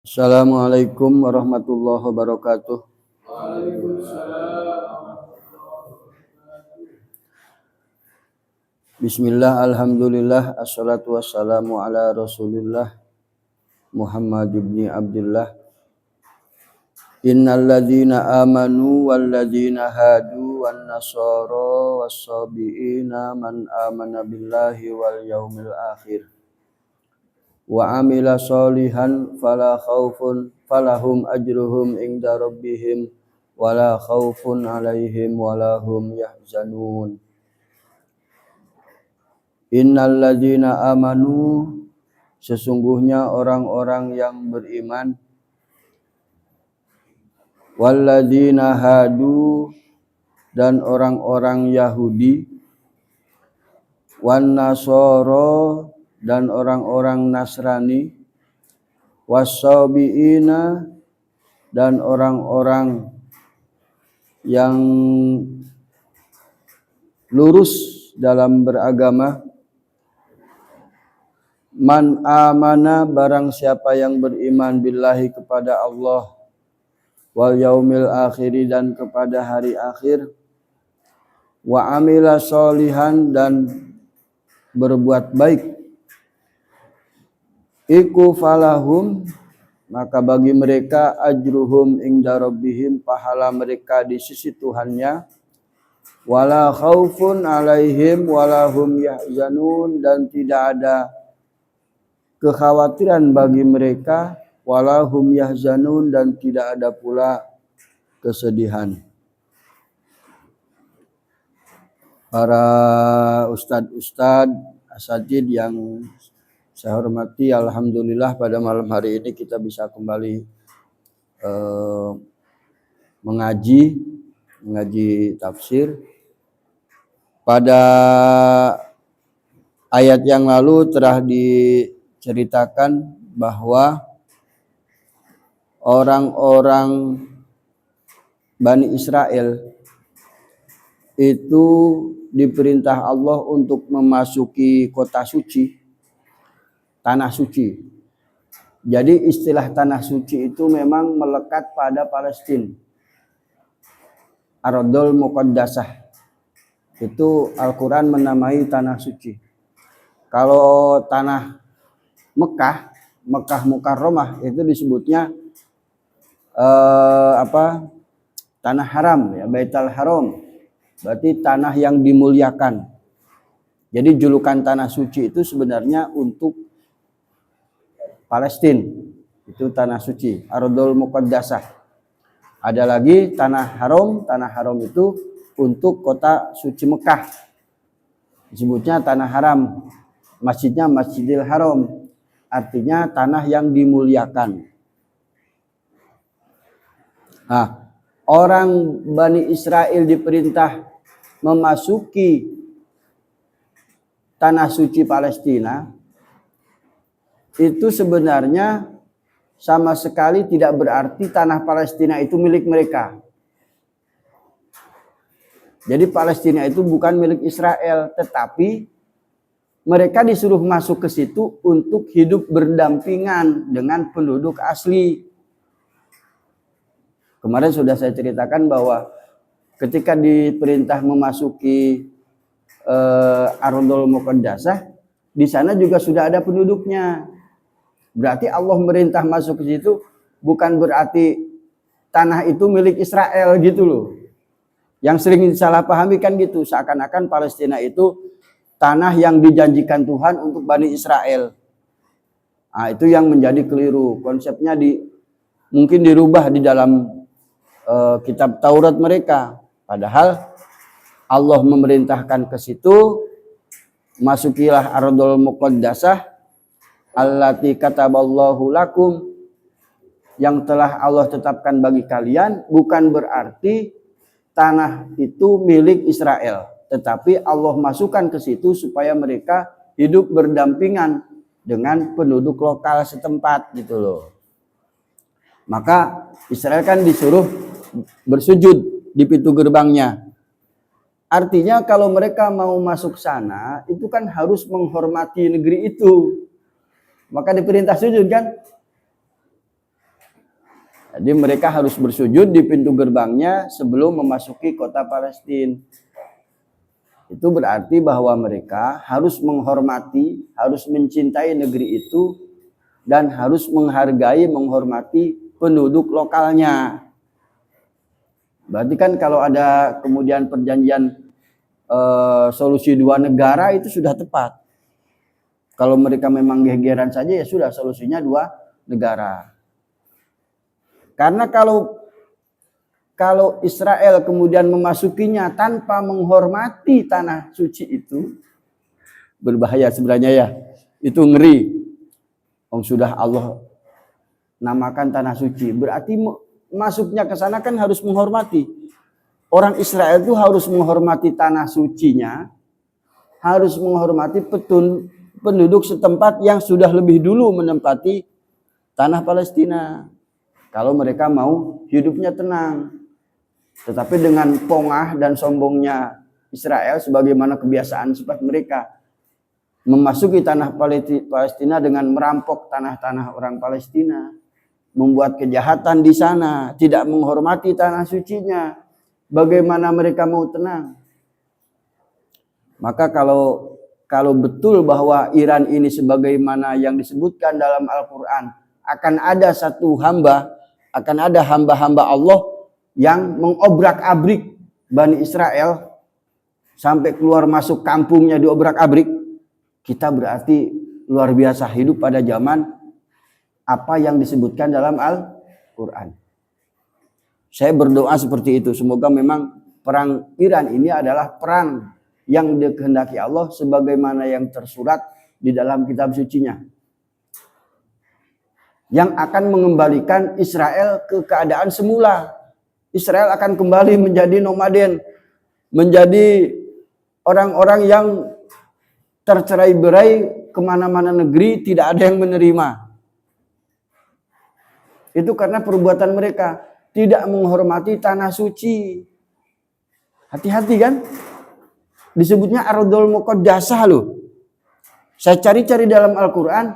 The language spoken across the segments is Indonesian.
Assalamualaikum warahmatullahi wabarakatuh. Bismillah, alhamdulillah, assalatu wassalamu ala rasulillah Muhammad ibn Abdullah. Innal ladzina amanu wal ladzina hadu wan nasara was-sabiina man amana billahi wal yaumil akhir wa amila sholihan falahum ajruhum inda rabbihim wala khaufun alaihim wala hum yahzanun. Innal ladzina amanu, sesungguhnya orang-orang yang beriman, wal ladzina hadu, dan orang-orang Yahudi, wan nasara, dan orang-orang Nasrani, wassabiina, dan orang-orang yang lurus dalam beragama, man amana, barang siapa yang beriman billahi, kepada Allah, wal yaumil akhiri, dan kepada hari akhir, wa amila sholihan, dan berbuat baik, iku falahum, maka bagi mereka, ajruhum inda rabbihim, pahala mereka di sisi Tuhannya, wala khaufun alaihim wala hum yahzanun, dan tidak ada kekhawatiran bagi mereka, wala hum yahzanun, dan tidak ada pula kesedihan. Para ustadz-ustadz asatidz yang saya hormati, alhamdulillah pada malam hari ini kita bisa kembali mengaji tafsir. Pada ayat yang lalu telah diceritakan bahwa orang-orang Bani Israel itu diperintah Allah untuk memasuki kota suci, tanah suci. Jadi istilah tanah suci itu memang melekat pada Palestina. Ardul Muqaddasah. Itu Al-Quran menamai tanah suci. Kalau tanah Mekah Mukarramah, itu disebutnya tanah haram, ya, Baitul Haram. Berarti tanah yang dimuliakan. Jadi julukan tanah suci itu sebenarnya untuk Palestina, itu tanah suci, Ardul Muqaddasah. Ada lagi tanah haram itu untuk kota suci Mekah, disebutnya tanah haram, masjidnya Masjidil Haram, artinya tanah yang dimuliakan. Nah, orang Bani Israel diperintah memasuki tanah suci Palestina, itu sebenarnya sama sekali tidak berarti tanah Palestina itu milik mereka. Jadi Palestina itu bukan milik Israel, tetapi mereka disuruh masuk ke situ untuk hidup berdampingan dengan penduduk asli. Kemarin sudah saya ceritakan bahwa ketika diperintah memasuki Ardul Muqaddasah, di sana juga sudah ada penduduknya. Berarti Allah merintah masuk ke situ bukan berarti tanah itu milik Israel gitu loh. Yang sering disalahpahami kan gitu, seakan-akan Palestina itu tanah yang dijanjikan Tuhan untuk Bani Israel. Nah, itu yang menjadi keliru. Konsepnya mungkin dirubah di dalam kitab Taurat mereka. Padahal Allah memerintahkan ke situ, masukilah Ardul Muqaddasah allati kataballahu lakum, yang telah Allah tetapkan bagi kalian, bukan berarti tanah itu milik Israel, tetapi Allah masukkan ke situ supaya mereka hidup berdampingan dengan penduduk lokal setempat gitu loh. Maka Israel kan disuruh bersujud di pintu gerbangnya. Artinya kalau mereka mau masuk sana, itu kan harus menghormati negeri itu. Maka diperintah sujud kan. Jadi mereka harus bersujud di pintu gerbangnya sebelum memasuki kota Palestina. Itu berarti bahwa mereka harus menghormati, harus mencintai negeri itu, dan harus menghargai, menghormati penduduk lokalnya. Berarti kan kalau ada kemudian perjanjian solusi dua negara itu sudah tepat. Kalau mereka memang gegeran saja ya sudah solusinya dua negara. Karena kalau Israel kemudian memasukinya tanpa menghormati tanah suci itu, berbahaya sebenarnya ya. Itu ngeri. Sudah Allah namakan tanah suci. Berarti masuknya ke sana kan harus menghormati. Orang Israel itu harus menghormati tanah sucinya, harus menghormati penduduk setempat yang sudah lebih dulu menempati tanah Palestina. Kalau mereka mau hidupnya tenang. Tetapi dengan pongah dan sombongnya Israel sebagaimana kebiasaan sifat mereka memasuki tanah Palestina dengan merampok tanah-tanah orang Palestina, membuat kejahatan di sana, tidak menghormati tanah sucinya. Bagaimana mereka mau tenang? Maka kalau betul bahwa Iran ini sebagaimana yang disebutkan dalam Al-Quran, akan ada satu hamba, akan ada hamba-hamba Allah yang mengobrak-abrik Bani Israel sampai keluar masuk kampungnya diobrak-abrik, kita berarti luar biasa hidup pada zaman apa yang disebutkan dalam Al-Quran. Saya berdoa seperti itu. Semoga memang perang Iran ini adalah perang yang dikehendaki Allah sebagaimana yang tersurat di dalam kitab sucinya. Yang akan mengembalikan Israel ke keadaan semula. Israel akan kembali menjadi nomaden, menjadi orang-orang yang tercerai-berai kemana-mana negeri, tidak ada yang menerima. Itu karena perbuatan mereka tidak menghormati tanah suci. Hati-hati kan? Disebutnya Ardul Muqaddasah loh. Saya cari-cari dalam Al-Quran,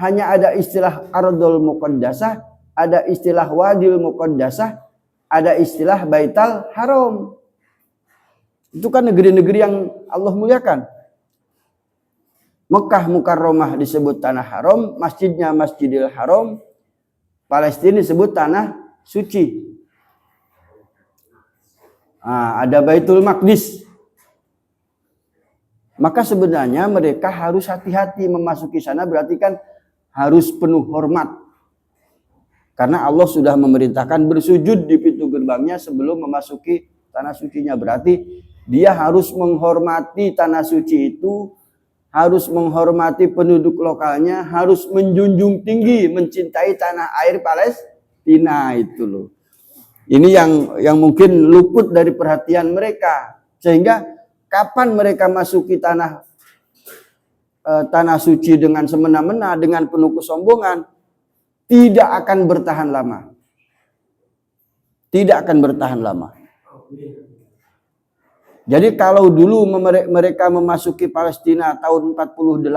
hanya ada istilah Ardul Muqaddasah, ada istilah Wadil Muqaddasah, ada istilah Baital Haram. Itu kan negeri-negeri yang Allah muliakan. Mekah Mukarramah disebut tanah haram, masjidnya Masjidil Haram, Palestina disebut tanah suci. Ada Baitul Maqdis. Maka sebenarnya mereka harus hati-hati memasuki sana, berarti kan harus penuh hormat. Karena Allah sudah memerintahkan bersujud di pintu gerbangnya sebelum memasuki tanah sucinya. Berarti dia harus menghormati tanah suci itu, harus menghormati penduduk lokalnya, harus menjunjung tinggi, mencintai tanah air Palestina itu loh. Ini yang mungkin luput dari perhatian mereka. Sehingga kapan mereka masuki tanah suci dengan semena-mena, dengan penuh kesombongan, tidak akan bertahan lama. Tidak akan bertahan lama. Jadi kalau dulu mereka memasuki Palestina tahun 48,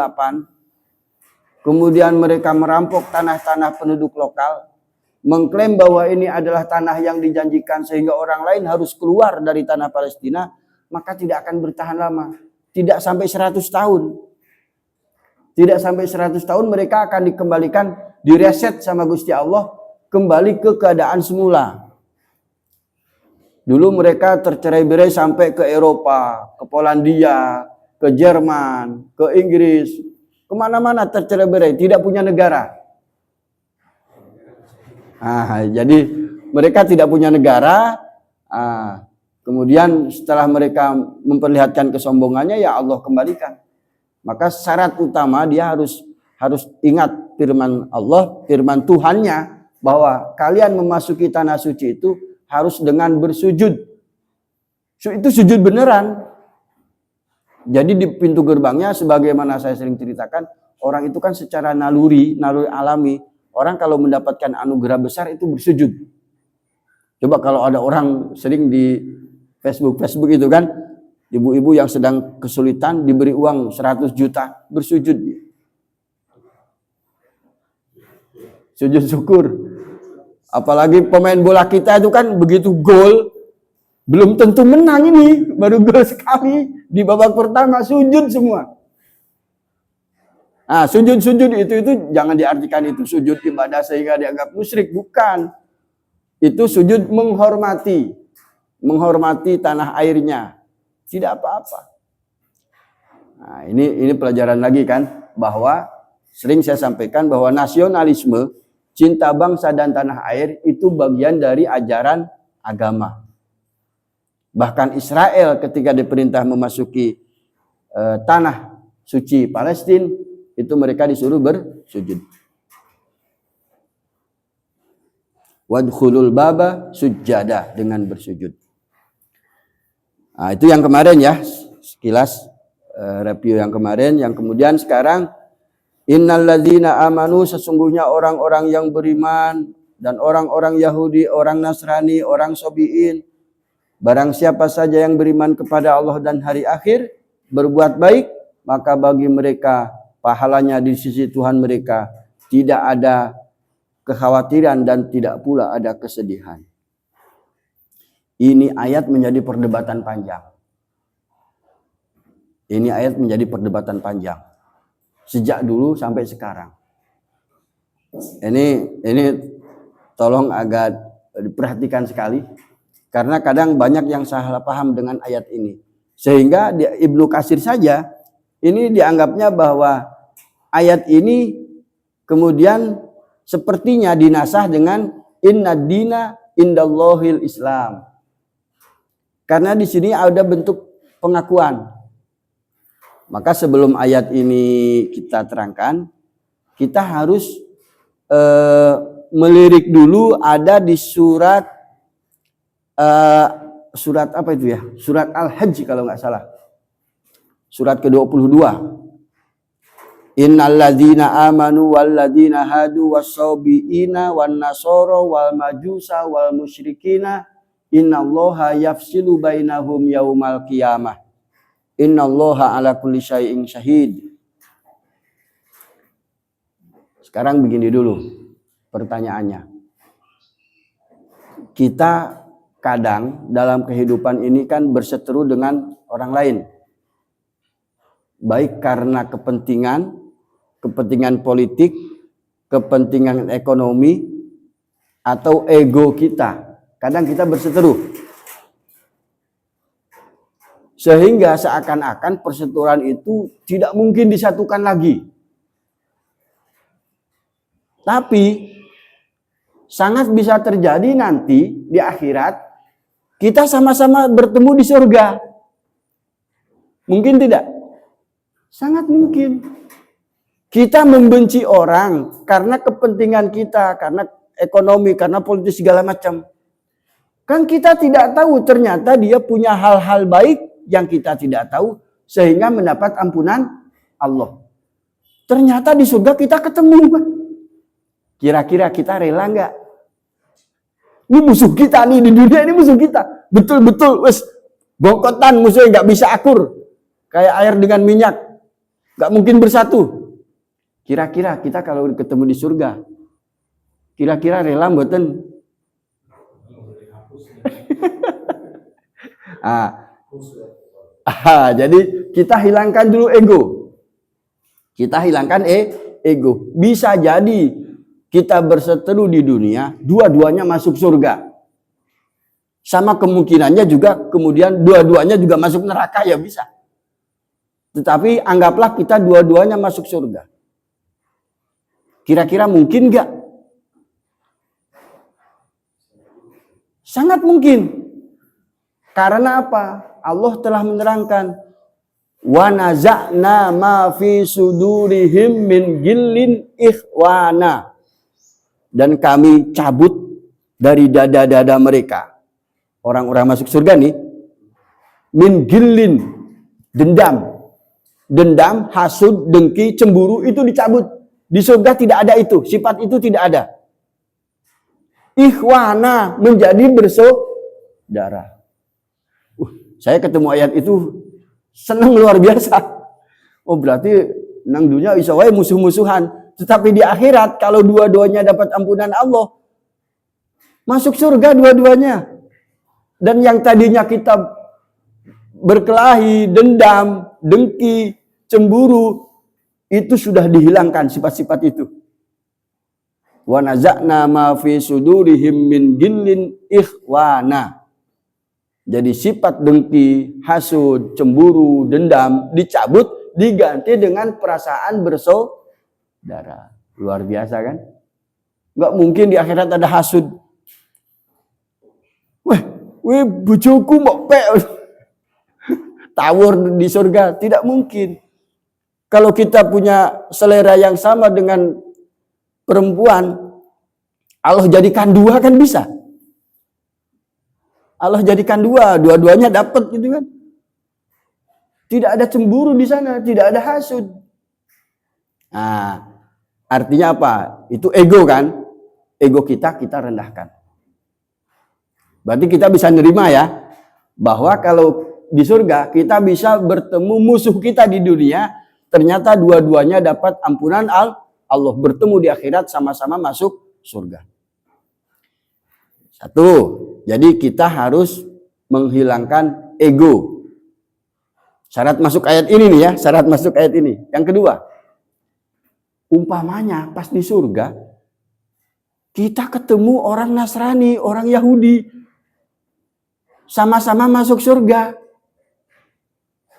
kemudian mereka merampok tanah-tanah penduduk lokal, mengklaim bahwa ini adalah tanah yang dijanjikan sehingga orang lain harus keluar dari tanah Palestina, maka tidak akan bertahan lama. Tidak sampai 100 tahun. Tidak sampai 100 tahun mereka akan dikembalikan, direset sama Gusti Allah, kembali ke keadaan semula. Dulu mereka tercerai-berai sampai ke Eropa, ke Polandia, ke Jerman, ke Inggris, kemana-mana tercerai-berai, tidak punya negara. Jadi mereka tidak punya negara. Kemudian setelah mereka memperlihatkan kesombongannya, ya Allah kembalikan. Maka syarat utama dia harus ingat firman Allah, firman Tuhannya, bahwa kalian memasuki tanah suci itu harus dengan bersujud. Itu sujud beneran. Jadi di pintu gerbangnya, sebagaimana saya sering ceritakan, orang itu kan secara naluri alami, orang kalau mendapatkan anugerah besar itu bersujud. Coba kalau ada orang sering di Facebook itu kan, ibu-ibu yang sedang kesulitan diberi uang 100 juta, bersujud. Sujud syukur. Apalagi pemain bola kita itu kan begitu gol, belum tentu menang ini. Baru gol sekali di babak pertama, sujud semua. Nah, sujud-sujud itu jangan diartikan itu sujud ibadah sehingga dianggap musyrik, bukan. Itu sujud menghormati tanah airnya. Tidak apa-apa. Nah, ini pelajaran lagi kan, bahwa sering saya sampaikan bahwa nasionalisme, cinta bangsa dan tanah air itu bagian dari ajaran agama. Bahkan Israel ketika diperintah memasuki tanah suci Palestina, itu mereka disuruh bersujud. Wadkhulul baba sujada, dengan bersujud. Nah, itu yang kemarin ya, sekilas review yang kemarin. Yang kemudian sekarang, innalladzina amanu, sesungguhnya orang-orang yang beriman dan orang-orang Yahudi, orang Nasrani, orang Sabi'in, barang siapa saja yang beriman kepada Allah dan hari akhir, berbuat baik, maka bagi mereka pahalanya di sisi Tuhan mereka, tidak ada kekhawatiran dan tidak pula ada kesedihan. Ini ayat menjadi perdebatan panjang. Ini ayat menjadi perdebatan panjang. Sejak dulu sampai sekarang. Ini tolong agak diperhatikan sekali. Karena kadang banyak yang salah paham dengan ayat ini. Sehingga Ibnu Katsir saja, ini dianggapnya bahwa ayat ini kemudian sepertinya dinasah dengan inna dina indallahil Islam. Karena di sini ada bentuk pengakuan. Maka sebelum ayat ini kita terangkan, kita harus melirik dulu, ada di surat apa itu ya? Surat Al-Hajj kalau nggak salah. Surat ke-22. Innalladzina amanu walladzina hadu was-sabiina wan-nasara wal majusa wal musyrikina innallaha yafsilu bainahum yaumal qiyamah. Innallaha ala kulli syai'in syahid. Sekarang begini dulu pertanyaannya. Kita kadang dalam kehidupan ini kan berseteru dengan orang lain. Baik karena kepentingan politik, kepentingan ekonomi, atau ego kita. Kadang kita berseteru. Sehingga seakan-akan perseteruan itu tidak mungkin disatukan lagi. Tapi sangat bisa terjadi nanti di akhirat kita sama-sama bertemu di surga. Mungkin tidak? Sangat mungkin. Kita membenci orang karena kepentingan kita, karena ekonomi, karena politik segala macam. Kan kita tidak tahu ternyata dia punya hal-hal baik yang kita tidak tahu sehingga mendapat ampunan Allah. Ternyata di surga kita ketemu. Kira-kira kita rela nggak? Ini musuh kita nih di dunia, ini musuh kita. Betul-betul wes bongkotan musuhnya, nggak bisa akur. Kayak air dengan minyak. Nggak mungkin bersatu. Kira-kira kita kalau ketemu di surga, kira-kira rela mboten? Jadi kita hilangkan dulu ego. Kita hilangkan ego. Bisa jadi kita berseteru di dunia, dua-duanya masuk surga. Sama kemungkinannya juga kemudian dua-duanya juga masuk neraka, ya bisa. Tetapi anggaplah kita dua-duanya masuk surga. Kira-kira mungkin nggak? Sangat mungkin. Karena apa? Allah telah menerangkan, wa naza'na ma fi sudurihim min gillin ikhwana. Dan kami cabut dari dada-dada mereka. Orang-orang masuk surga nih, min gillin, dendam. Dendam, hasud, dengki, cemburu itu dicabut. Di surga tidak ada itu, sifat itu tidak ada. Ikhwana, menjadi bersaudara. Saya ketemu ayat itu senang luar biasa. Oh, berarti nang dunia bisa wae musuh-musuhan, tetapi di akhirat kalau dua-duanya dapat ampunan Allah, Masuk surga dua-duanya. Dan yang tadinya kita berkelahi, dendam, dengki, cemburu, itu sudah dihilangkan sifat-sifat itu. Wa naza'na ma fi sudurihim min gillin ikhwana. Jadi sifat dengki, hasud, cemburu, dendam dicabut, diganti dengan perasaan bersaudara. Luar biasa kan? Nggak mungkin di akhirat ada hasud. Weh, bujuku mau tawur di surga. Tidak mungkin. Kalau kita punya selera yang sama dengan perempuan, Allah jadikan dua kan bisa. Allah jadikan dua, dua-duanya dapat gitu kan. Tidak ada cemburu di sana, tidak ada hasud. Nah, artinya apa? Itu ego kan? Ego kita rendahkan. Berarti kita bisa nerima ya, bahwa kalau di surga kita bisa bertemu musuh kita di dunia, ternyata dua-duanya dapat ampunan Allah, bertemu di akhirat sama-sama masuk surga. Satu, jadi kita harus menghilangkan ego. Syarat masuk ayat ini nih ya, syarat masuk ayat ini. Yang kedua, umpamanya pas di surga, kita ketemu orang Nasrani, orang Yahudi, sama-sama masuk surga.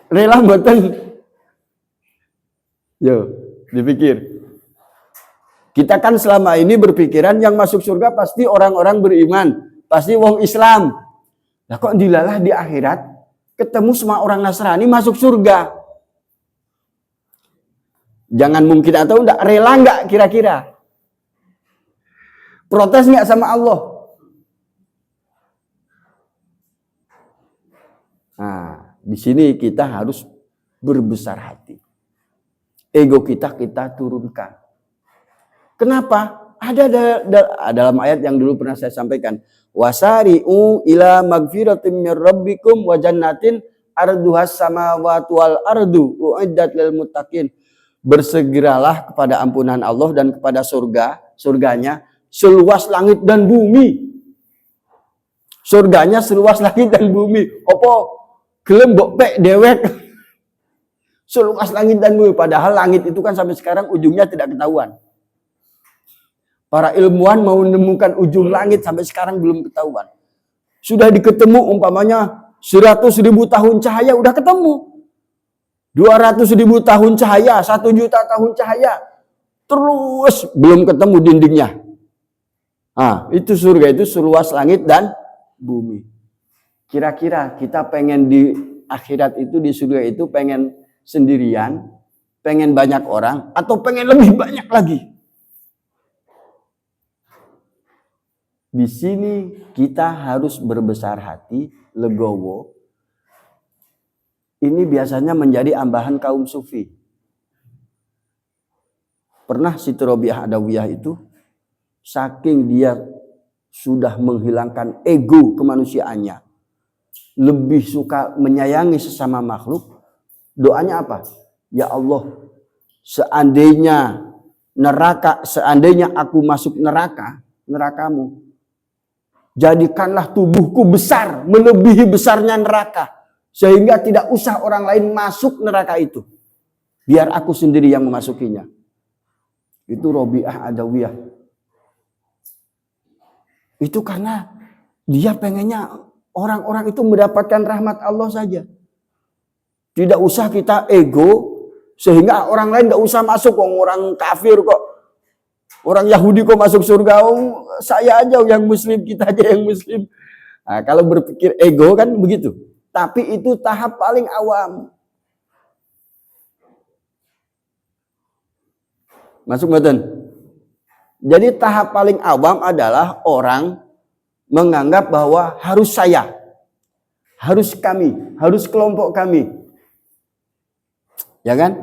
Rela mboten? Yo, dipikir. Kita kan selama ini berpikiran yang masuk surga pasti orang-orang beriman, pasti wong Islam. Nah kok dilalah di akhirat ketemu sama orang Nasrani masuk surga? Jangan mungkin atau enggak, rela enggak kira-kira? Protes enggak sama Allah? Nah, di sini kita harus berbesar hati. Ego kita turunkan. Kenapa? Ada dalam ayat yang dulu pernah saya sampaikan. Wasari'u ila magfiratin mir rabbikum wa jannatin arduhas samawati wal ardu uiddat lil muttaqin. Bersegeralah kepada ampunan Allah dan kepada surganya seluas langit dan bumi. Surganya seluas langit dan bumi. Apa gelem mbok pek dewek. Seluas langit dan bumi, padahal langit itu kan sampai sekarang ujungnya tidak ketahuan. Para ilmuwan mau menemukan ujung langit sampai sekarang belum ketahuan. Sudah diketemu umpamanya 100.000 tahun cahaya udah ketemu. 200.000 tahun cahaya, 1 juta tahun cahaya. Terus belum ketemu dindingnya. Nah, itu surga itu seluas langit dan bumi. Kira-kira kita pengen di akhirat itu, di surga itu pengen sendirian, pengen banyak orang, atau pengen lebih banyak lagi? Di sini kita harus berbesar hati, legowo. Ini biasanya menjadi ambahan kaum sufi. Pernah Siti Robiah Adawiyah itu, saking dia sudah menghilangkan ego kemanusiaannya, lebih suka menyayangi sesama makhluk, doanya apa? Ya Allah, seandainya aku masuk nerakamu, jadikanlah tubuhku besar, melebihi besarnya neraka, sehingga tidak usah orang lain masuk neraka itu, biar aku sendiri yang memasukinya. Itu Robiah Adawiyah. Itu karena dia pengennya orang-orang itu mendapatkan rahmat Allah saja. Tidak usah kita ego sehingga orang lain tidak usah masuk. Orang kafir kok, orang Yahudi kok masuk surga, saya aja yang muslim, kita aja yang muslim. Nah, kalau berpikir ego kan begitu. Tapi itu tahap paling awam. Masuk mboten? Jadi tahap paling awam adalah orang menganggap bahwa harus saya, harus kami, harus kelompok kami. Ya kan?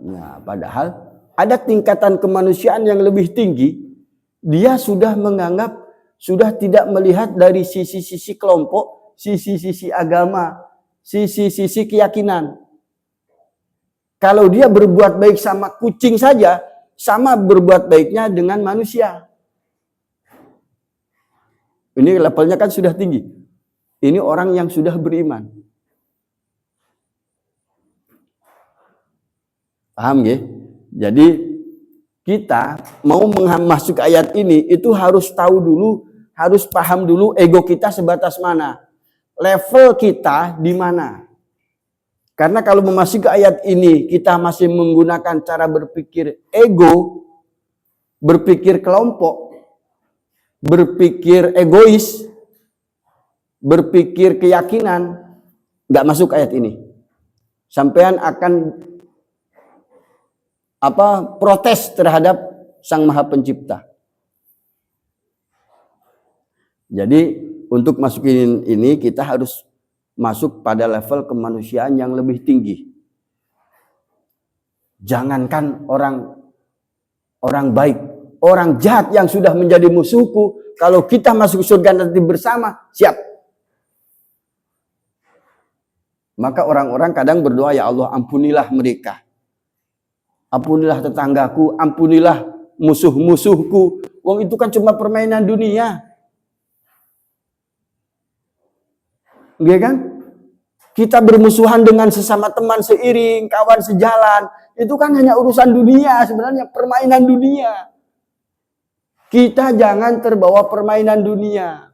Nah, padahal ada tingkatan kemanusiaan yang lebih tinggi. Dia sudah menganggap, sudah tidak melihat dari sisi-sisi kelompok, sisi-sisi agama, sisi-sisi keyakinan. Kalau dia berbuat baik sama kucing saja, sama berbuat baiknya dengan manusia. Ini levelnya kan sudah tinggi. Ini orang yang sudah beriman. Paham ya? Jadi kita mau masuk ayat ini itu harus tahu dulu, harus paham dulu ego kita sebatas mana. Level kita di mana. Karena kalau memasuki ayat ini kita masih menggunakan cara berpikir ego, berpikir kelompok, berpikir egois, berpikir keyakinan, nggak masuk ayat ini. Sampean akan protes terhadap Sang Maha Pencipta. Jadi untuk masukin ini kita harus masuk pada level kemanusiaan yang lebih tinggi. Jangankan orang baik, orang jahat yang sudah menjadi musuhku, kalau kita masuk surga nanti bersama, siap. Maka orang-orang kadang berdoa, ya Allah ampunilah mereka. Ampunilah tetanggaku, ampunilah musuh-musuhku. Wong itu kan cuma permainan dunia. Enggak kan? Kita bermusuhan dengan sesama teman seiring, kawan sejalan. Itu kan hanya urusan dunia, sebenarnya permainan dunia. Kita jangan terbawa permainan dunia.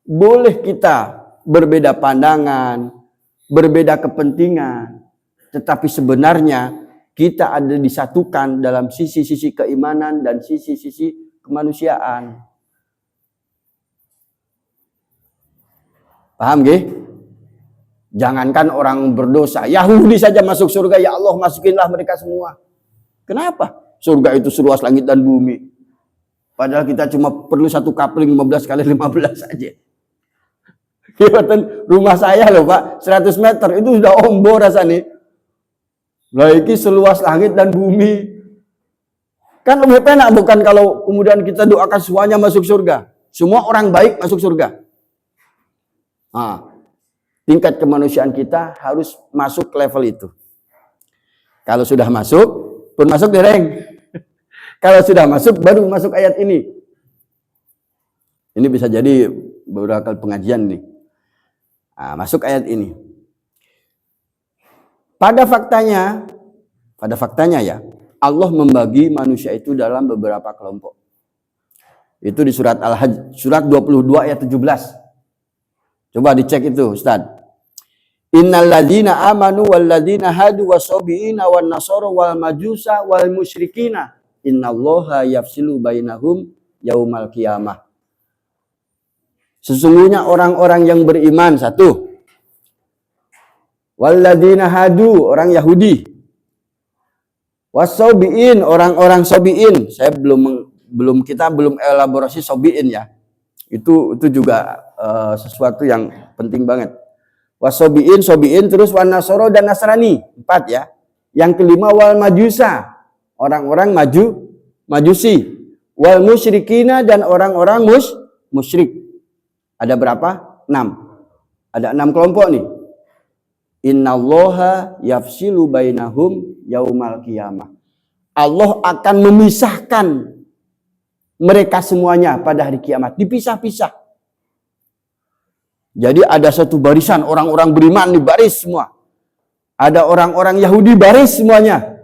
Boleh kita berbeda pandangan, berbeda kepentingan. Tetapi sebenarnya kita ada disatukan dalam sisi-sisi keimanan dan sisi-sisi kemanusiaan. Paham gak? Jangankan orang berdosa, Yahudi saja masuk surga, ya Allah masukinlah mereka semua. Kenapa? Surga itu seluas langit dan bumi. Padahal kita cuma perlu satu kapling 15 kali 15 saja. Rumah saya loh Pak, 100 meter itu sudah ombo rasanya. Lagi seluas langit dan bumi. Kan lebih penak bukan kalau kemudian kita doakan semuanya masuk surga. Semua orang baik masuk surga. Tingkat kemanusiaan kita harus masuk level itu. Kalau sudah masuk, pun masuk dereng. Kalau sudah masuk, baru masuk ayat ini. Ini bisa jadi beberapa kali pengajian nih. Masuk ayat ini. Pada faktanya ya, Allah membagi manusia itu dalam beberapa kelompok. Itu di surat Al-Hajj, surat 22 ayat 17. Coba dicek itu, Ustaz. Innal ladzina amanu wal ladzina hadu wasabiina wan nasara wal majusa wal musyrikina innallaha yafsilu bainahum yaumal qiyamah. Sesungguhnya orang-orang yang beriman, satu. Wal ladzina hadu, orang Yahudi. Wasabiin, orang-orang sabiin. Kita belum elaborasi sabiin ya. Itu juga sesuatu yang penting banget. Sobiin, terus wan nasoro dan Nasrani. 4 ya. Yang kelima wal majusa. Orang-orang majusi. Wal musyrikina dan orang-orang musyrik. Ada berapa? 6. Ada 6 kelompok nih. Innallaha yafsilu bainahum yaumal qiyamah. Allah akan memisahkan mereka semuanya pada hari kiamat, dipisah-pisah. Jadi ada satu barisan orang-orang beriman di baris semua. Ada orang-orang Yahudi baris semuanya.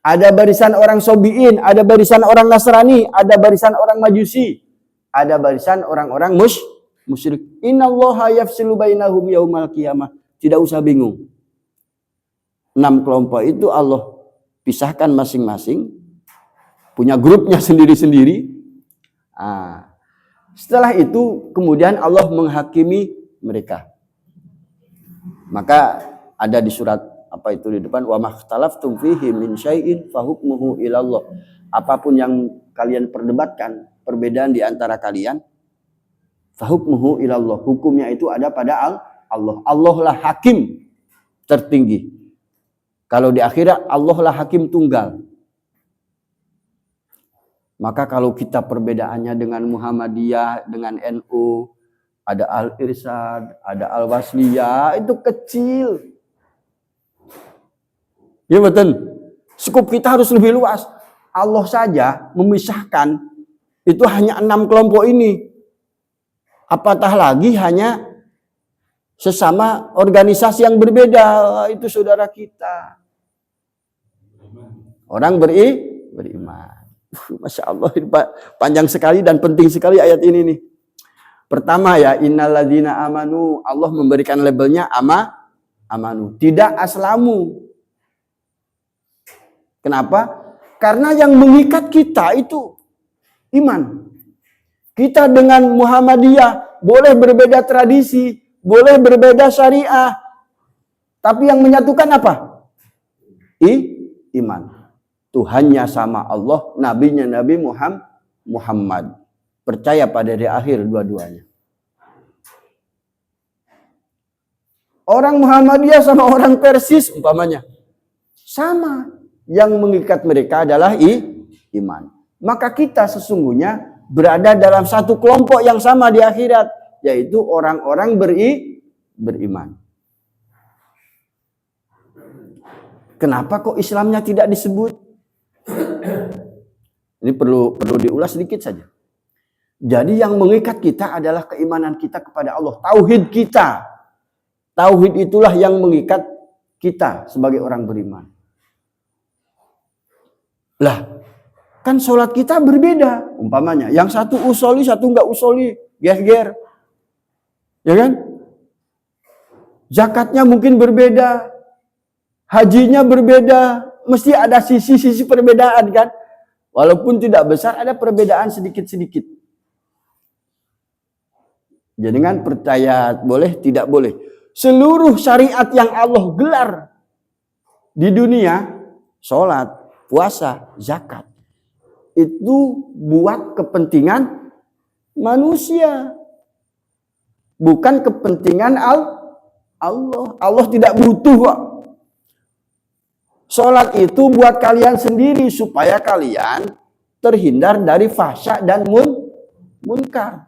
Ada barisan orang Sobiin, ada barisan orang Nasrani, ada barisan orang Majusi, ada barisan orang-orang musyrik. Innallaha yafsilu bainahum yaumal qiyamah. Tidak usah bingung. 6 kelompok itu Allah pisahkan masing-masing, punya grupnya sendiri-sendiri. Setelah itu kemudian Allah menghakimi mereka. Maka ada di surat apa itu di depan, wa makhtalaftum fihi min syai'in fahukmuhu ilallah. Apapun yang kalian perdebatkan, perbedaan di antara kalian, fahukmuhu ilallah. Hukumnya itu ada pada Allah. Allah lah hakim tertinggi. Kalau di akhirat Allah lah hakim tunggal. Maka kalau kita perbedaannya dengan Muhammadiyah, dengan NU, ada Al-Irsyad, ada Al-Wasliyah, itu kecil. Ya betul. Skup kita harus lebih luas. Allah saja memisahkan itu hanya 6 kelompok ini. Apatah lagi hanya sesama organisasi yang berbeda, itu saudara kita. Orang beriman. Masya Allah, panjang sekali dan penting sekali ayat ini nih. Pertama ya, innalladzina amanu, Allah memberikan labelnya amanu, tidak aslamu. Kenapa? Karena yang mengikat kita itu iman. Kita dengan Muhammadiyah boleh berbeda tradisi, boleh berbeda syariah, tapi yang menyatukan apa? Iman. Tuhannya sama Allah, nabinya Nabi Muhammad. Percaya pada hari akhir dua-duanya. Orang Muhammadiyah sama orang Persis umpamanya sama. Yang mengikat mereka adalah iman. Maka kita sesungguhnya berada dalam satu kelompok yang sama di akhirat, yaitu orang-orang beriman. Kenapa kok Islamnya tidak disebut? Ini perlu diulas sedikit saja. Jadi yang mengikat kita adalah keimanan kita kepada Allah, tauhid kita. Tauhid itulah yang mengikat kita sebagai orang beriman. Lah, kan sholat kita berbeda umpamanya. Yang satu usoli, satu enggak usoli, ger-ger. Ya kan? Zakatnya mungkin berbeda. Hajinya berbeda. Mesti ada sisi-sisi perbedaan kan? Walaupun tidak besar, ada perbedaan sedikit-sedikit. Jadi kan percaya boleh, tidak boleh. Seluruh syariat yang Allah gelar di dunia, sholat, puasa, zakat, itu buat kepentingan manusia. Bukan kepentingan Allah. Allah tidak butuh kok. Sholat itu buat kalian sendiri supaya kalian terhindar dari fahsya dan munkar.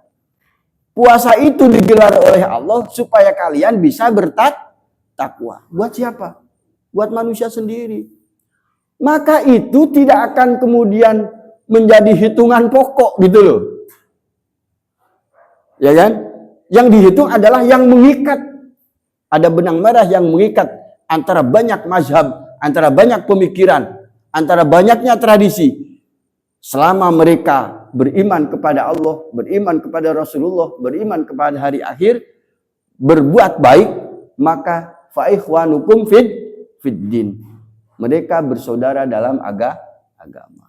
Puasa itu digelar oleh Allah supaya kalian bisa bertakwa. Buat siapa? Buat manusia sendiri. Maka itu tidak akan kemudian menjadi hitungan pokok gitu loh. Ya kan? Yang dihitung adalah yang mengikat. Ada benang merah yang mengikat antara banyak mazhab, antara banyak pemikiran, antara banyaknya tradisi. Selama mereka beriman kepada Allah, beriman kepada Rasulullah, beriman kepada hari akhir, berbuat baik, maka fa ikhwanukum fid din. Mereka bersaudara dalam agama.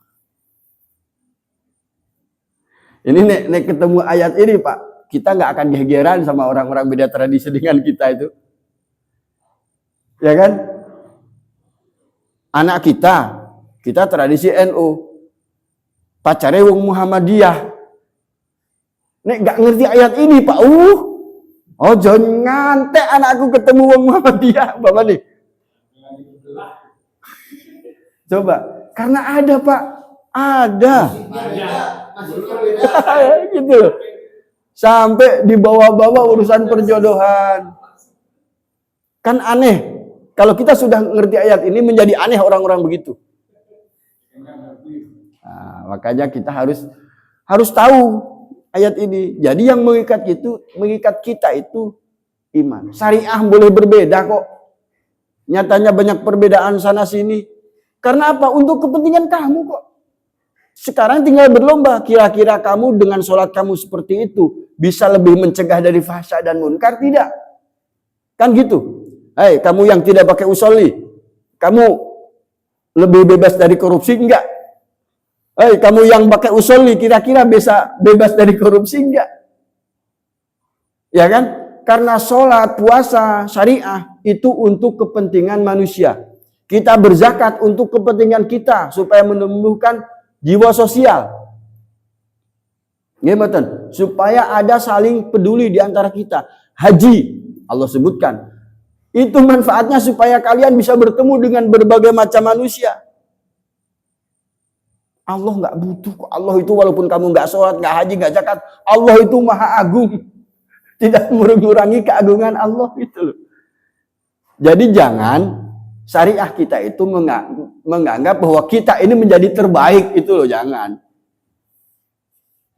Ini nek ketemu ayat ini Pak, kita nggak akan gegeran sama orang-orang beda tradisi dengan kita itu. Ya kan? Anak kita tradisi NU. Pacare wong Muhammadiyah. Nek gak ngerti ayat ini Pak, ojo ngantek anakku ketemu wong Muhammadiyah, Bapak nih. Coba, karena ada Pak, ada. Gitu. Sampai dibawa-bawa urusan perjodohan. Kan aneh. Kalau kita sudah ngerti ayat ini menjadi aneh orang-orang begitu. Nah, makanya kita harus tahu ayat ini. Jadi yang mengikat kita itu iman. Syariah boleh berbeda kok. Nyatanya banyak perbedaan sana sini. Karena apa? Untuk kepentingan kamu kok. Sekarang tinggal berlomba. Kira-kira kamu dengan sholat kamu seperti itu bisa lebih mencegah dari fahsya dan munkar? Tidak. Kan gitu. Hei, kamu yang tidak pakai usolli, kamu lebih bebas dari korupsi enggak? Hei, kamu yang pakai usolli, kira-kira bisa bebas dari korupsi enggak? Ya kan? Karena sholat, puasa, syariah itu untuk kepentingan manusia. Kita berzakat untuk kepentingan kita supaya menumbuhkan jiwa sosial. Gimana? Supaya ada saling peduli di antara kita. Haji, Allah sebutkan. Itu manfaatnya supaya kalian bisa bertemu dengan berbagai macam manusia. Allah nggak butuh. Allah itu walaupun kamu nggak sholat, nggak haji, nggak zakat, Allah itu maha agung. Tidak mengurangi keagungan Allah itu loh. Jadi jangan syariah kita itu menganggap bahwa kita ini menjadi terbaik itu loh, jangan.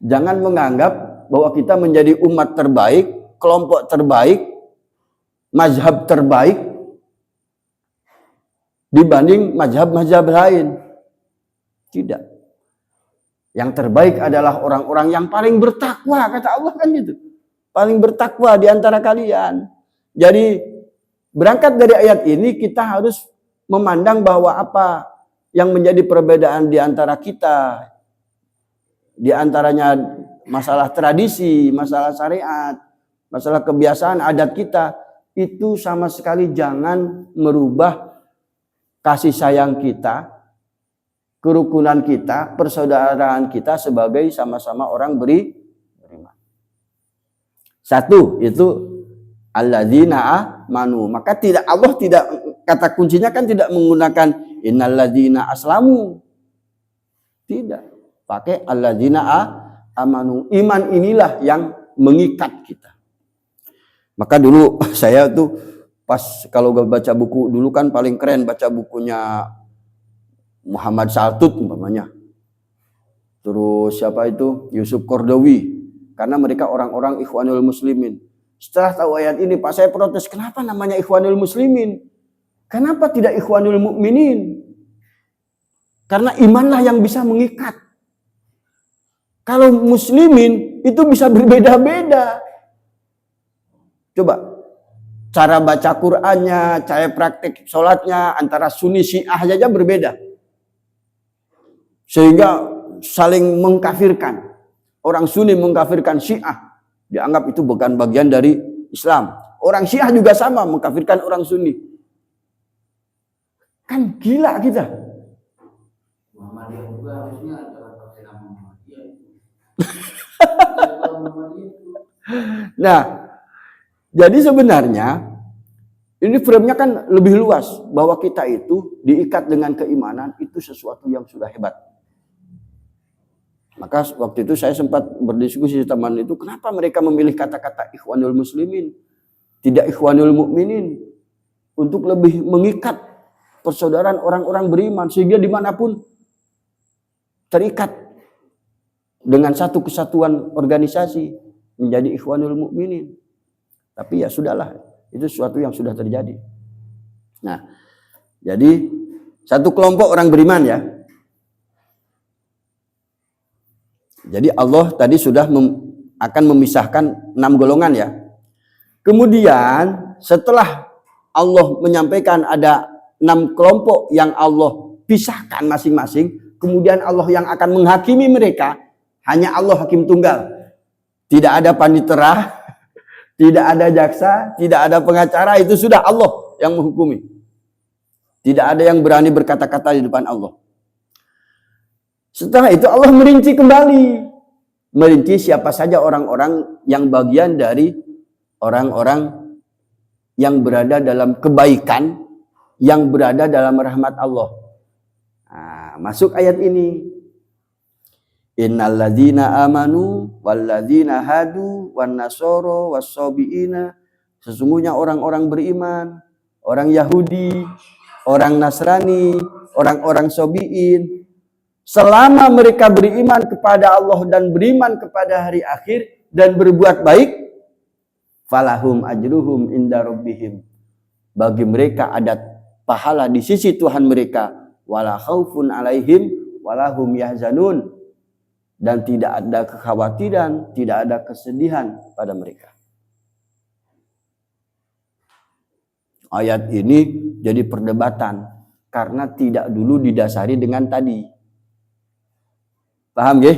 Jangan menganggap bahwa kita menjadi umat terbaik, kelompok terbaik, mazhab terbaik dibanding mazhab-mazhab lain. Tidak. Yang terbaik adalah orang-orang yang paling bertakwa, kata Allah kan gitu. Paling bertakwa di antara kalian. Jadi berangkat dari ayat ini kita harus memandang bahwa apa yang menjadi perbedaan di antara kita, di antaranya masalah tradisi, masalah syariat, masalah kebiasaan adat kita, itu sama sekali jangan merubah kasih sayang kita, kerukunan kita, persaudaraan kita sebagai sama-sama orang beriman. Satu, itu alladzina amanu. Maka Allah tidak, kata kuncinya kan tidak menggunakan innalladzina aslamu. Tidak. Pakai alladzina amanu. Iman inilah yang mengikat kita. Maka dulu saya tuh pas kalau baca buku, dulu kan paling keren baca bukunya Muhammad Saltut umpamanya. Terus siapa itu? Yusuf Qaradawi. Karena mereka orang-orang Ikhwanul Muslimin. Setelah tahu ayat ini, Pak, saya protes. Kenapa namanya Ikhwanul Muslimin? Kenapa tidak Ikhwanul Mukminin? Karena imanlah yang bisa mengikat. Kalau muslimin itu bisa berbeda-beda. Coba cara baca Qur'annya, cara praktek sholatnya antara Sunni Syiah saja berbeda. Sehingga saling mengkafirkan. Orang Sunni mengkafirkan Syiah, dianggap itu bukan bagian dari Islam. Orang Syiah juga sama mengkafirkan orang Sunni. Kan gila kita. Muhammadiyah juga harusnya adalah pakai nama Muhammadiyah. Nah, jadi sebenarnya ini frame-nya kan lebih luas, bahwa kita itu diikat dengan keimanan, itu sesuatu yang sudah hebat. Maka waktu itu saya sempat berdiskusi dengan teman itu, kenapa mereka memilih kata-kata Ikhwanul Muslimin, tidak Ikhwanul Mukminin, untuk lebih mengikat persaudaraan orang-orang beriman, sehingga dimanapun terikat dengan satu kesatuan organisasi menjadi Ikhwanul Mukminin. Tapi ya sudahlah, itu sesuatu yang sudah terjadi. Nah, jadi satu kelompok orang beriman ya. Jadi Allah tadi sudah akan memisahkan 6 golongan ya. Kemudian setelah Allah menyampaikan ada 6 kelompok yang Allah pisahkan masing-masing, kemudian Allah yang akan menghakimi mereka, hanya Allah hakim tunggal. Tidak ada panitera, tidak ada jaksa, tidak ada pengacara, itu sudah Allah yang menghukumi. Tidak ada yang berani berkata-kata di depan Allah. Setelah itu Allah merinci kembali. Merinci siapa saja orang-orang yang bagian dari orang-orang yang berada dalam kebaikan, yang berada dalam rahmat Allah. Nah, masuk ayat ini. Innalladzina amanu walladzina hadu wan nasoro wassabiina. Sesungguhnya orang-orang beriman, orang Yahudi, orang Nasrani, orang-orang Sobiin, selama mereka beriman kepada Allah dan beriman kepada hari akhir dan berbuat baik, falahum ajruhum inda rabbihim. Bagi mereka ada pahala di sisi Tuhan mereka, wala khaufun alaihim walahum yahzanun. Dan tidak ada kekhawatiran, tidak ada kesedihan pada mereka. Ayat ini jadi perdebatan karena tidak dulu didasari dengan tadi. Paham ya?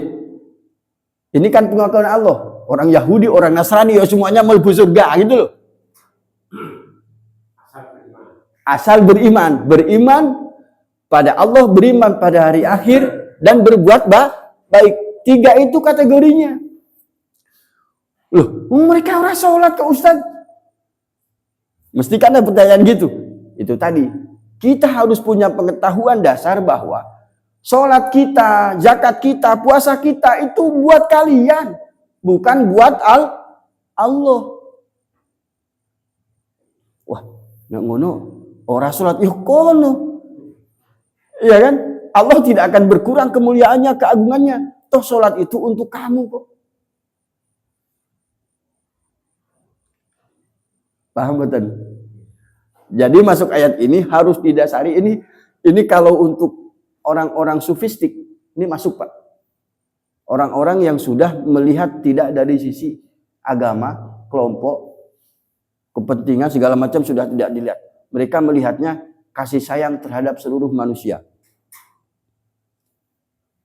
Ini kan pengakuan Allah. Orang Yahudi, orang Nasrani, ya semuanya mlebu surga gitu loh. Asal beriman. Beriman pada Allah, beriman pada hari akhir, dan berbuat baik. 3 itu kategorinya. Loh, mereka orang sholat ke Ustaz. Mesti kan ada pertanyaan gitu. Itu tadi. Kita harus punya pengetahuan dasar bahwa sholat kita, zakat kita, puasa kita itu buat kalian, bukan buat Allah. Wah, nggak ngono. Orang sholat kono, iya kan? Allah tidak akan berkurang kemuliaannya, keagungannya. Toh sholat itu untuk kamu kok. Paham betul? Jadi masuk ayat ini harus didasari ini kalau untuk orang-orang sufistik ini masuk Pak. Orang-orang yang sudah melihat tidak dari sisi agama, kelompok, kepentingan segala macam sudah tidak dilihat. Mereka melihatnya kasih sayang terhadap seluruh manusia.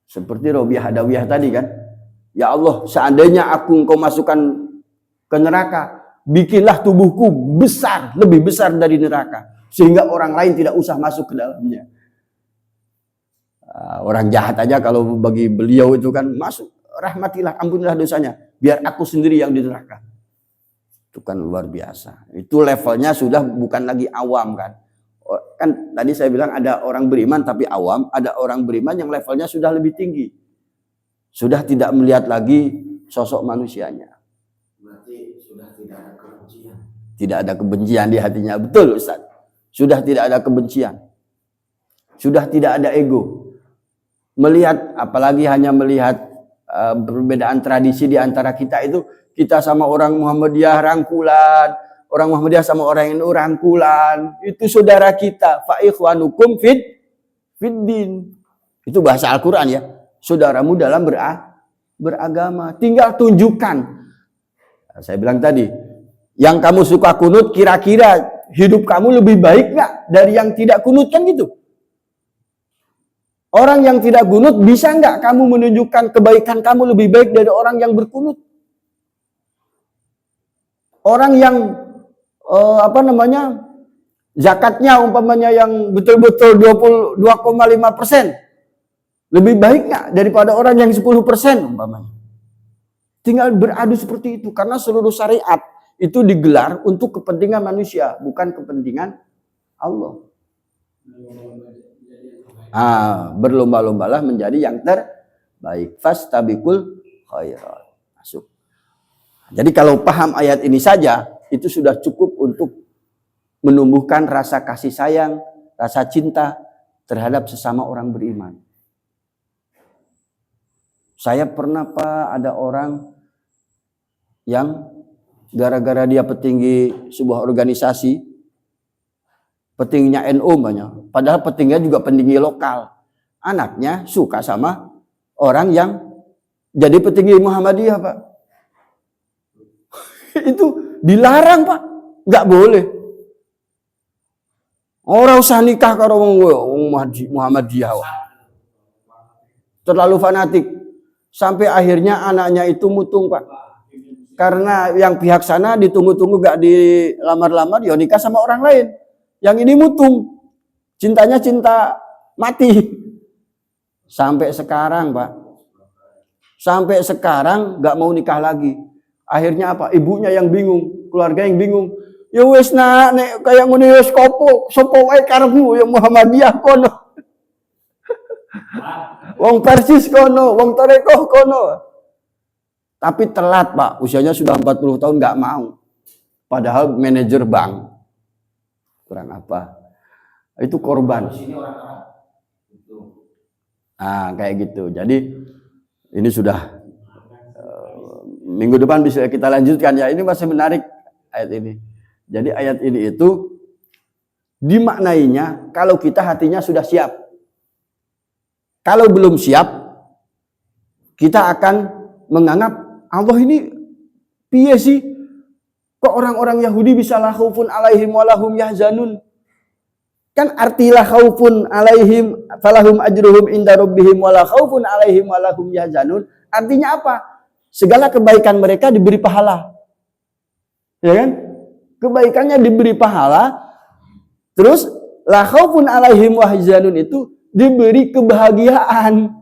Seperti Robiah Hadawiyah tadi kan. Ya Allah, seandainya engkau masukkan ke neraka, bikinlah tubuhku besar, lebih besar dari neraka. Sehingga orang lain tidak usah masuk ke dalamnya. Orang jahat aja kalau bagi beliau itu kan masuk, rahmatilah, ampunilah dosanya, biar aku sendiri yang di neraka. Itu kan luar biasa. Itu levelnya sudah bukan lagi awam kan. Kan tadi saya bilang ada orang beriman tapi awam, ada orang beriman yang levelnya sudah lebih tinggi. Sudah tidak melihat lagi sosok manusianya. Berarti sudah tidak ada kebencian. Tidak ada kebencian di hatinya, betul Ustaz. Sudah tidak ada kebencian. Sudah tidak ada ego. Melihat, apalagi hanya melihat perbedaan tradisi di antara kita itu, kita sama orang Muhammadiyah rangkulan, orang Muhammadiyah sama orang NU rangkulan, itu saudara kita. Fa ikhwanukum fiddin. Itu bahasa Al-Quran ya. Saudaramu dalam beragama. Tinggal tunjukkan. Saya bilang tadi, yang kamu suka kunut, kira-kira hidup kamu lebih baik nggak dari yang tidak kunut kan gitu. Orang yang tidak kunut, bisa nggak kamu menunjukkan kebaikan kamu lebih baik dari orang yang berkunut? Orang yang zakatnya umpamanya yang betul-betul 22,5%, lebih baik nggak daripada orang yang 10% umpamanya? Tinggal beradu seperti itu, karena seluruh syariat itu digelar untuk kepentingan manusia, bukan kepentingan Allah. Berlomba-lombalah menjadi yang terbaik. Fastabiqul khairat. Masuk. Jadi kalau paham ayat ini saja, itu sudah cukup untuk menumbuhkan rasa kasih sayang, rasa cinta terhadap sesama orang beriman. Saya pernah Pak, ada orang yang gara-gara dia petinggi sebuah organisasi, petingginya NU banyak, padahal petingginya juga petinggi lokal. Anaknya suka sama orang yang jadi petinggi Muhammadiyah Pak. Itu dilarang Pak, nggak boleh. Orang usah nikah karo Muhammadiyah. Terlalu fanatik. Sampai akhirnya anaknya itu mutung Pak. Karena yang pihak sana ditunggu-tunggu gak dilamar-lamar, ya nikah sama orang lain. Yang ini mutung. Cintanya cinta mati. Sampai sekarang Pak. Sampai sekarang gak mau nikah lagi. Akhirnya apa? Ibunya yang bingung, keluarga yang bingung. Ya wis nak nek kaya ngene wis kopo, sapa wae karepmu ya Muhammadiyah kono. Wong Persis kono, wong Torekoh kono. Tapi telat Pak, usianya sudah 40 tahun nggak mau. Padahal manajer bank. Kurang apa? Itu korban. Kayak gitu. Jadi ini sudah minggu depan bisa kita lanjutkan ya. Ini masih menarik ayat ini. Jadi ayat ini itu dimaknainya kalau kita hatinya sudah siap. Kalau belum siap, kita akan menganggap Allah ini piye sih? Kok orang-orang Yahudi bisa la khaufun alaihim wa lahum yahzanun? Kan arti la khaufun alaihim falahum ajruhum inda rabbihim wa la khaufun alaihim wa lahum yahzanun. Artinya apa? Segala kebaikan mereka diberi pahala. Ya kan? Kebaikannya diberi pahala. Terus la khaufun alaihim wa yahzanun itu diberi kebahagiaan.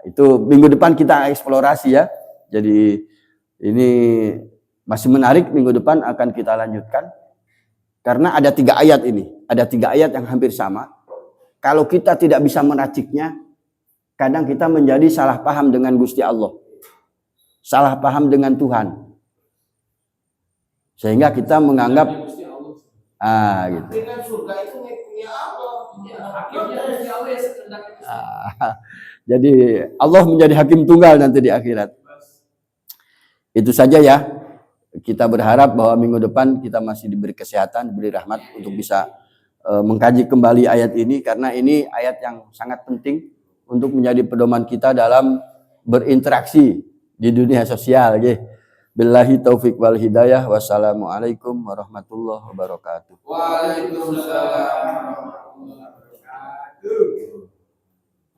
Itu minggu depan kita eksplorasi ya. Jadi ini masih menarik, minggu depan akan kita lanjutkan. Karena ada 3 ayat ini. Ada 3 ayat yang hampir sama. Kalau kita tidak bisa meraciknya, kadang kita menjadi salah paham dengan Gusti Allah. Salah paham dengan Tuhan. Sehingga kita menganggap gitu. Jadi Allah menjadi hakim tunggal nanti di akhirat. Itu saja ya. kita berharap bahwa minggu depan kita masih diberi kesehatan, diberi rahmat untuk bisa mengkaji kembali ayat ini, karena ini ayat yang sangat penting untuk menjadi pedoman kita dalam berinteraksi di dunia sosial. Billahi taufik wal hidayah. Wassalamualaikum warahmatullahi wabarakatuh. Waalaikumsalam warahmatullahi wabarakatuh.